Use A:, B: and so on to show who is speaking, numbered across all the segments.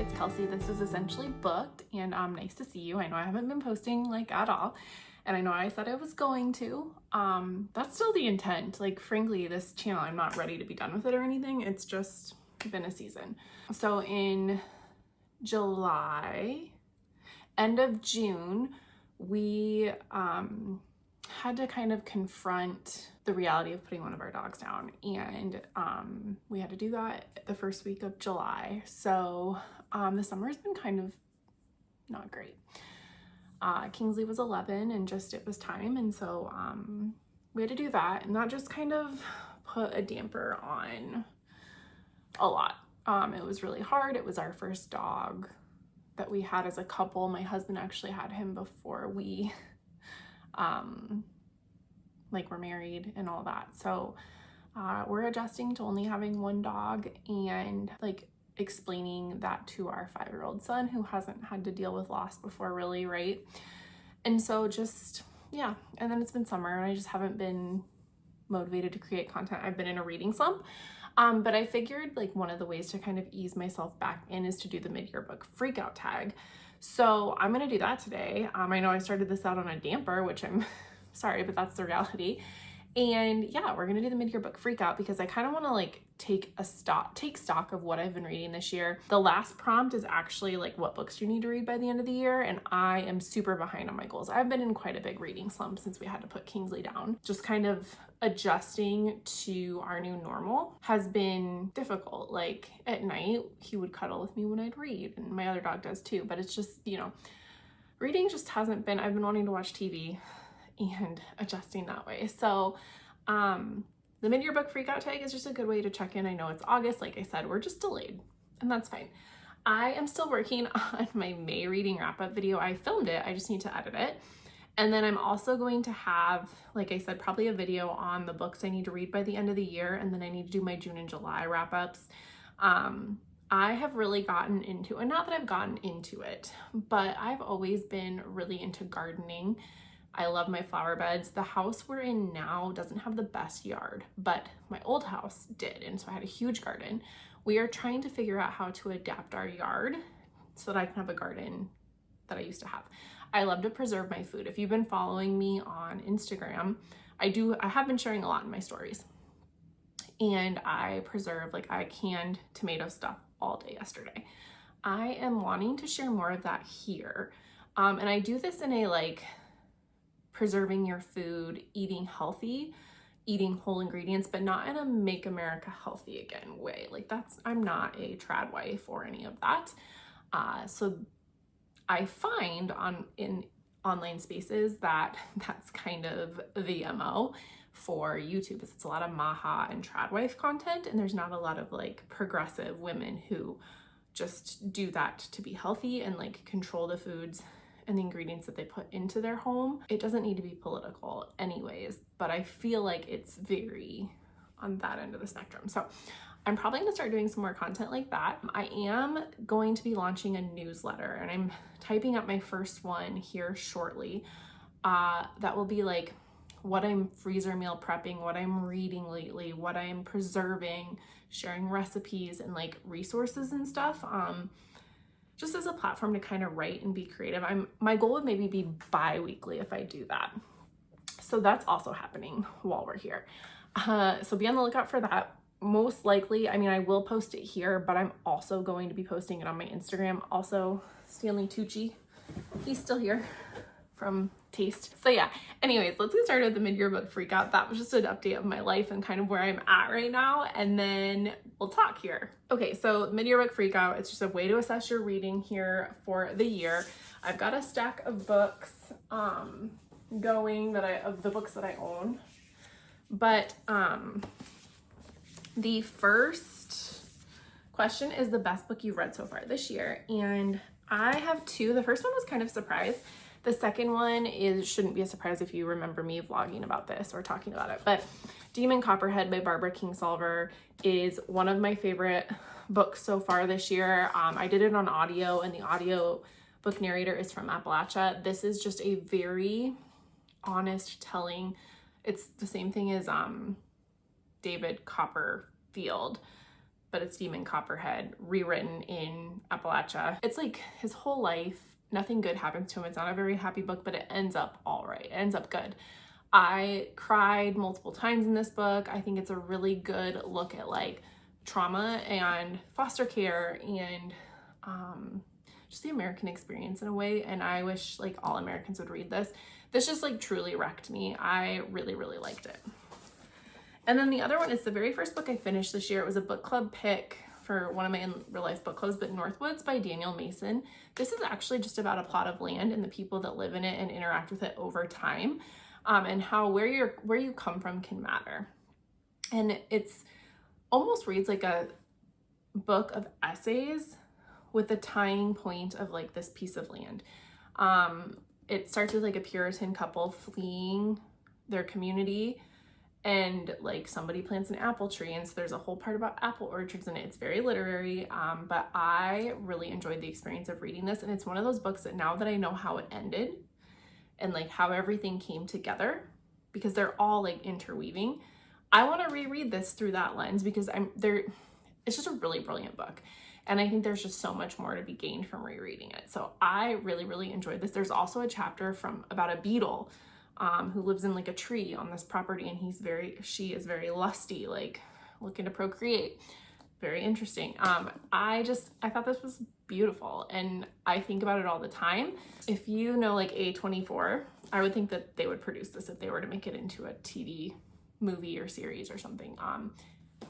A: it's Kelsey. This is Essentially Booked, and nice to see you. I know I haven't been posting like at all, and I know I said I was going to. That's still the intent. Like, frankly, this channel, I'm not ready to be done with it or anything. It's just been a season. So in July, end of June, we had to kind of confront the reality of putting one of our dogs down, and we had to do that the first week of July. So the summer has been kind of not great. Kingsley was 11 and just it was time, and so we had to do that, and that just kind of put a damper on a lot. It was really hard. It was our first dog that we had as a couple. My husband actually had him before we were married and all that. So we're adjusting to only having one dog, and like explaining that to our 5-year-old son who hasn't had to deal with loss before, really, right? And so just, yeah. And then it's been summer and I just haven't been motivated to create content. I've been in a reading slump. But I figured like one of the ways to kind of ease myself back in is to do the mid-year book freakout tag. So I'm going to do that today. I know I started this out on a damper, which I'm sorry, but that's the reality. And yeah, we're going to do the mid-year book freakout because I kind of want to like take stock of what I've been reading this year. The last prompt is actually like, what books do you need to read by the end of the year? And I am super behind on my goals. I've been in quite a big reading slump since we had to put Kingsley down. Just kind of adjusting to our new normal has been difficult. Like at night, he would cuddle with me when I'd read, and my other dog does too, but it's just, you know, reading just hasn't been, I've been wanting to watch TV and adjusting that way. So the mid-year book freakout tag is just a good way to check in. I know it's August, like I said, we're just delayed, and that's fine. I am still working on my May reading wrap-up video. I filmed it, I just need to edit it. And then I'm also going to have, like I said, probably a video on the books I need to read by the end of the year, and then I need to do my June and July wrap-ups. I have really gotten into, and not that I've gotten into it, but I've always been really into gardening. I love my flower beds. The house we're in now doesn't have the best yard, but my old house did, and so I had a huge garden. We are trying to figure out how to adapt our yard so that I can have a garden that I used to have. I love to preserve my food. If you've been following me on Instagram, I have been sharing a lot in my stories. And I preserve, like I canned tomato stuff all day yesterday. I am wanting to share more of that here. And I do this in a like preserving your food, eating healthy, eating whole ingredients, but not in a make America healthy again way. Like I'm not a trad wife or any of that. So I find in online spaces that that's kind of the MO for YouTube, is it's a lot of Maha and trad wife content, and there's not a lot of like progressive women who just do that to be healthy and like control the foods and the ingredients that they put into their home. It doesn't need to be political anyways, but I feel like it's very on that end of the spectrum. So I'm probably gonna start doing some more content like that. I am going to be launching a newsletter, and I'm typing up my first one here shortly. That will be like what I'm freezer meal prepping, what I'm reading lately, what I'm preserving, sharing recipes and like resources and stuff. Just as a platform to kind of write and be creative. My goal would maybe be bi-weekly if I do that. So that's also happening while we're here. So be on the lookout for that. Most likely, I mean, I will post it here, but I'm also going to be posting it on my Instagram. Also, Stanley Tucci, he's still here from Taste. So yeah, anyways, let's get started with the mid-year book freakout. That was just an update of my life and kind of where I'm at right now, and then we'll talk here. Okay, so mid-year book freakout, it's just a way to assess your reading here for the year. I've got a stack of books going of the books that I own, but the first question is the best book you've read so far this year, and I have two. The first one was kind of a surprise. The second one shouldn't be a surprise if you remember me vlogging about this or talking about it, but Demon Copperhead by Barbara Kingsolver is one of my favorite books so far this year. I did it on audio, and the audio book narrator is from Appalachia. This is just a very honest telling. It's the same thing as David Copperfield, but it's Demon Copperhead, rewritten in Appalachia. It's like his whole life, nothing good happens to him. It's not a very happy book, but it ends up all right. It ends up good. I cried multiple times in this book. I think it's a really good look at like trauma and foster care and just the American experience in a way. And I wish like all Americans would read this. This just like truly wrecked me. I really, really liked it. And then the other one is the very first book I finished this year. It was a book club pick for one of my in real life book clubs, but Northwoods by Daniel Mason. This is actually just about a plot of land and the people that live in it and interact with it over time, and how where you come from can matter. And it's almost reads like a book of essays with the tying point of like this piece of land. It starts with like a Puritan couple fleeing their community, and like somebody plants an apple tree, and so there's a whole part about apple orchards in it. It's very literary, but I really enjoyed the experience of reading this, and it's one of those books that now that I know how it ended and like how everything came together, because they're all like interweaving, I want to reread this through that lens, because it's just a really brilliant book. And I think there's just so much more to be gained from rereading it. So I really, really enjoyed this. There's also a chapter about a beetle who lives in like a tree on this property, and she is very lusty, like looking to procreate. Very interesting. I thought this was beautiful, and I think about it all the time. If you know like A24, I would think that they would produce this if they were to make it into a TV movie or series or something.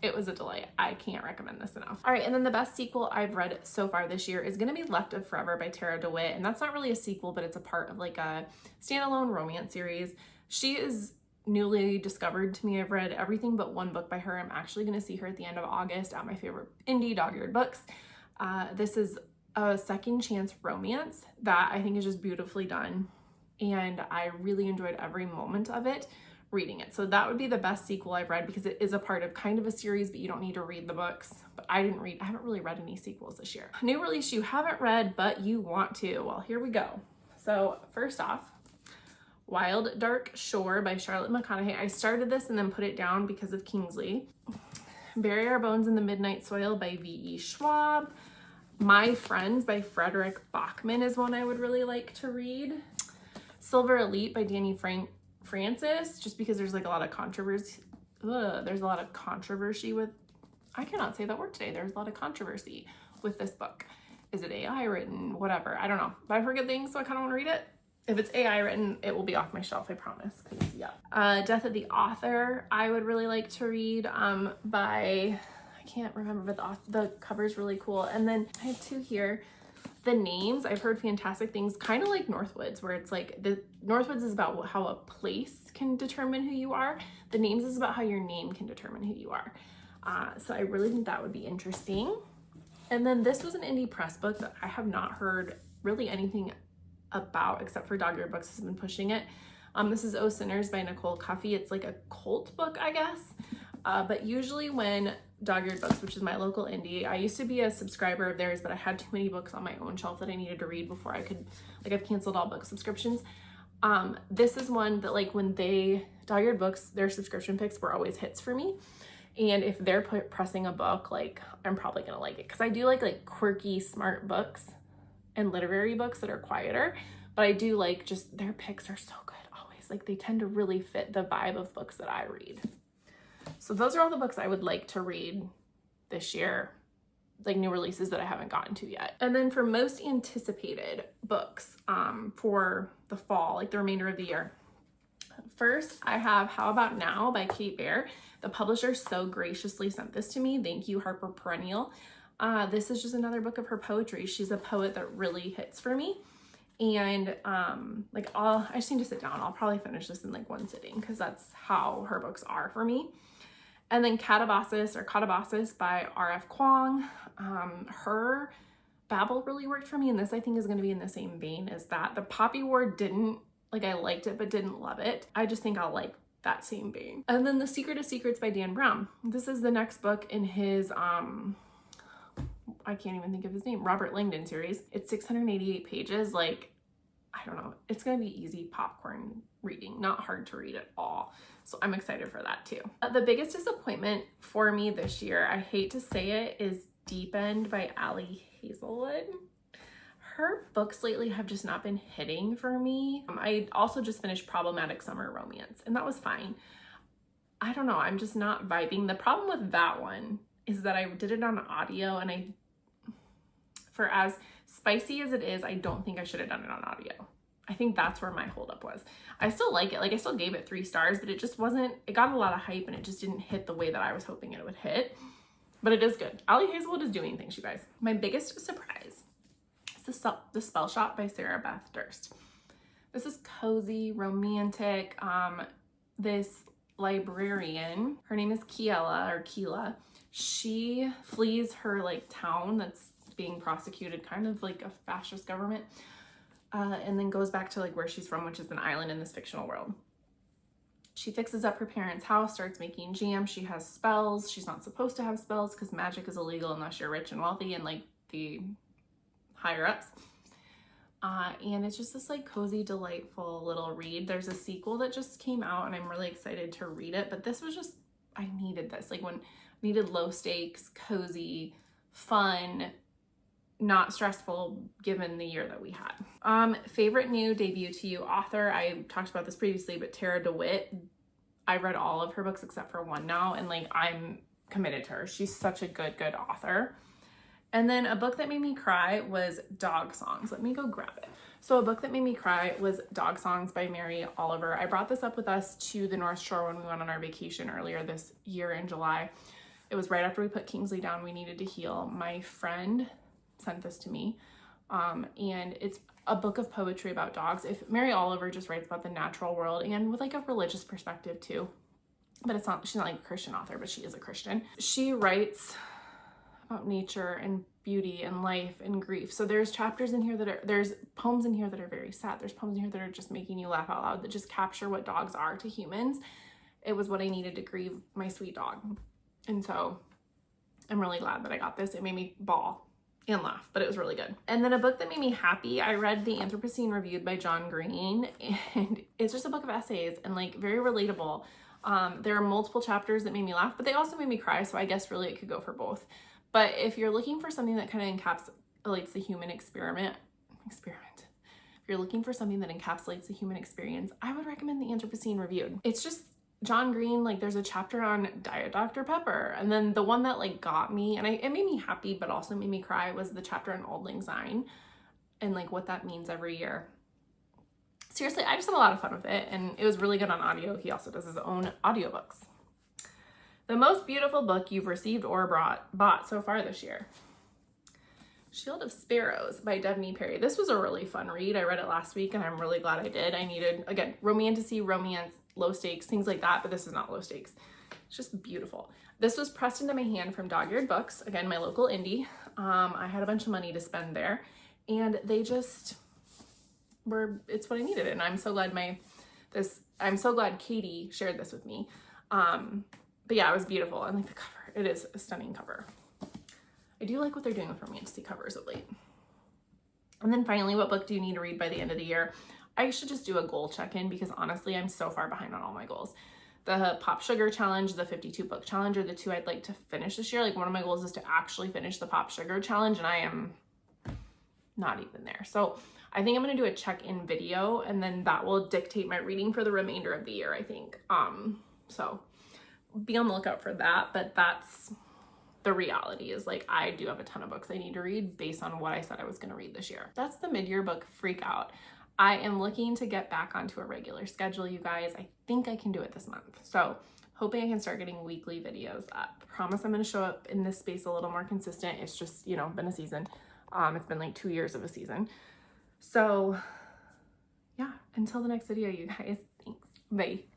A: It was a delight. I can't recommend this enough. All right, and then the best sequel I've read so far this year is gonna be Left of Forever by Tara DeWitt, and that's not really a sequel, but it's a part of like a standalone romance series. She is newly discovered to me. I've read everything but one book by her. I'm actually gonna see her at the end of August at my favorite indie dog-eared books. This is a second chance romance that I think is just beautifully done, and I really enjoyed every moment of it reading it. So that would be the best sequel I've read, because it is a part of kind of a series, but you don't need to read the books. But I haven't really read any sequels this year. New release you haven't read, but you want to. Well, here we go. So first off, Wild Dark Shore by Charlotte McConaughey. I started this and then put it down because of Kingsley. Bury Our Bones in the Midnight Soil by V.E. Schwab. My Friends by Frederick Bachman is one I would really like to read. Silver Elite by Danny Francis, just because there's like a lot of controversy. There's a lot of controversy with, I cannot say that word today. There's a lot of controversy with this book. Is it AI written? Whatever. I don't know. But I forget things, so I kind of want to read it. If it's AI written, it will be off my shelf, I promise. Yeah. Death of the Author, I would really like to read by, I can't remember, but the cover's really cool. And then I have two here. The Names, I've heard fantastic things, kind of like Northwoods, where it's like Northwoods is about how a place can determine who you are. The Names is about how your name can determine who you are. So I really think that would be interesting. And then this was an indie press book that I have not heard really anything about, except for Dog-Eared Books has been pushing it. This is Oh Sinners by Nicole Cuffey. It's like a cult book, I guess. But usually when Dog-Eared Books, which is my local indie, I used to be a subscriber of theirs, but I had too many books on my own shelf that I needed to read before I could, like, I've canceled all book subscriptions. This is one that, like, when Dog-Eared Books, their subscription picks were always hits for me. And if they're pressing a book, like, I'm probably gonna like it, because I do like quirky, smart books and literary books that are quieter, but I do like just their picks are so good always. Like, they tend to really fit the vibe of books that I read. So those are all the books I would like to read this year, like new releases that I haven't gotten to yet. And then for most anticipated books for the fall, like the remainder of the year. First, I have How About Now by Kate Baer. The publisher so graciously sent this to me. Thank you, Harper Perennial. This is just another book of her poetry. She's a poet that really hits for me. And I just need to sit down. I'll probably finish this in like one sitting, because that's how her books are for me. And then Catabasis by R.F. Kuang. Her Babel really worked for me, and this I think is going to be in the same vein as that. The Poppy War didn't, like, I liked it but didn't love it. I just think I'll like that same vein. And then The Secret of Secrets by Dan Brown. This is the next book in his I can't even think of his name, Robert Langdon series. It's 688 pages. Like, I don't know, it's gonna be easy popcorn reading, not hard to read at all. So I'm excited for that too. The biggest disappointment for me this year, I hate to say it, is Deep End by Ali Hazelwood. Her books lately have just not been hitting for me. I also just finished Problematic Summer Romance, and that was fine. I don't know, I'm just not vibing. The problem with that one is that I did it on audio, and for as spicy as it is, I don't think I should have done it on audio. I think that's where my holdup was. I still like it. Like, I still gave it 3 stars, but it just wasn't, it got a lot of hype and it just didn't hit the way that I was hoping it would hit. But it is good. Ali Hazelwood is doing things, you guys. My biggest surprise is The Spell Shop by Sarah Beth Durst. This is cozy, romantic. This librarian, her name is Keela. She flees her like town that's being prosecuted, kind of like a fascist government. And then goes back to like where she's from, which is an island in this fictional world. She fixes up her parents' house, starts making jam. She has spells. She's not supposed to have spells because magic is illegal unless you're rich and wealthy and like the higher ups. And it's just this like cozy, delightful little read. There's a sequel that just came out and I'm really excited to read it. But this was just, I needed this. Like when I needed low stakes, cozy, fun, not stressful given the year that we had. Favorite new debut to you author, I talked about this previously, but Tara DeWitt. I read all of her books except for one now, and like I'm committed to her. She's such a good author. And then a book that made me cry was Dog Songs. Let me go grab it. So a book that made me cry was Dog Songs by Mary Oliver. I brought this up with us to the North Shore when we went on our vacation earlier this year in July. It was right after we put Kingsley down. We needed to heal. My friend sent this to me, and it's a book of poetry about dogs. If Mary Oliver just writes about the natural world and with like a religious perspective too, but she's not like a Christian author, but she is a Christian. She writes about nature and beauty and life and grief. So there's chapters in here there's poems in here that are very sad. There's poems in here that are just making you laugh out loud, that just capture what dogs are to humans. It was what I needed to grieve my sweet dog. And so I'm really glad that I got this. It made me bawl and laugh, but it was really good. And then a book that made me happy, I read The Anthropocene Reviewed by John Green, and it's just a book of essays and like very relatable. There are multiple chapters that made me laugh, but they also made me cry, so I guess really it could go for both. But if you're looking for something that kind of encapsulates the human experiment, if you're looking for something that encapsulates the human experience, I would recommend The Anthropocene Reviewed. It's just John Green, like there's a chapter on Diet Dr. Pepper. And then the one that like got me, and it made me happy, but also made me cry, was the chapter on Auld Lang Syne and like what that means every year. Seriously, I just had a lot of fun with it, and it was really good on audio. He also does his own audiobooks. The most beautiful book you've received or bought so far this year. Shield of Sparrows by Devney Perry. This was a really fun read. I read it last week and I'm really glad I did. I needed, again, romantasy, romance, low stakes, things like that, but this is not low stakes. It's just beautiful. This was pressed into my hand from Dog-Eared Books, again, my local indie. I had a bunch of money to spend there, and they just it's what I needed. And I'm so glad I'm so glad Katie shared this with me. But yeah, it was beautiful. And like the cover, it is a stunning cover. I do like what they're doing with romantic covers of late. And then finally, what book do you need to read by the end of the year? I should just do a goal check-in because honestly, I'm so far behind on all my goals. The Pop Sugar Challenge, the 52 book challenge are the two I'd like to finish this year. Like one of my goals is to actually finish the Pop Sugar Challenge, and I am not even there. So I think I'm gonna do a check-in video, and then that will dictate my reading for the remainder of the year, I think. So be on the lookout for that, but that's the reality is like I do have a ton of books I need to read based on what I said I was gonna read this year. That's the mid-year book freak out. I am looking to get back onto a regular schedule, you guys. I think I can do it this month. So hoping I can start getting weekly videos up. Promise I'm gonna show up in this space a little more consistent. It's just, you know, been a season. It's been like 2 years of a season. So yeah, until the next video, you guys, thanks. Bye.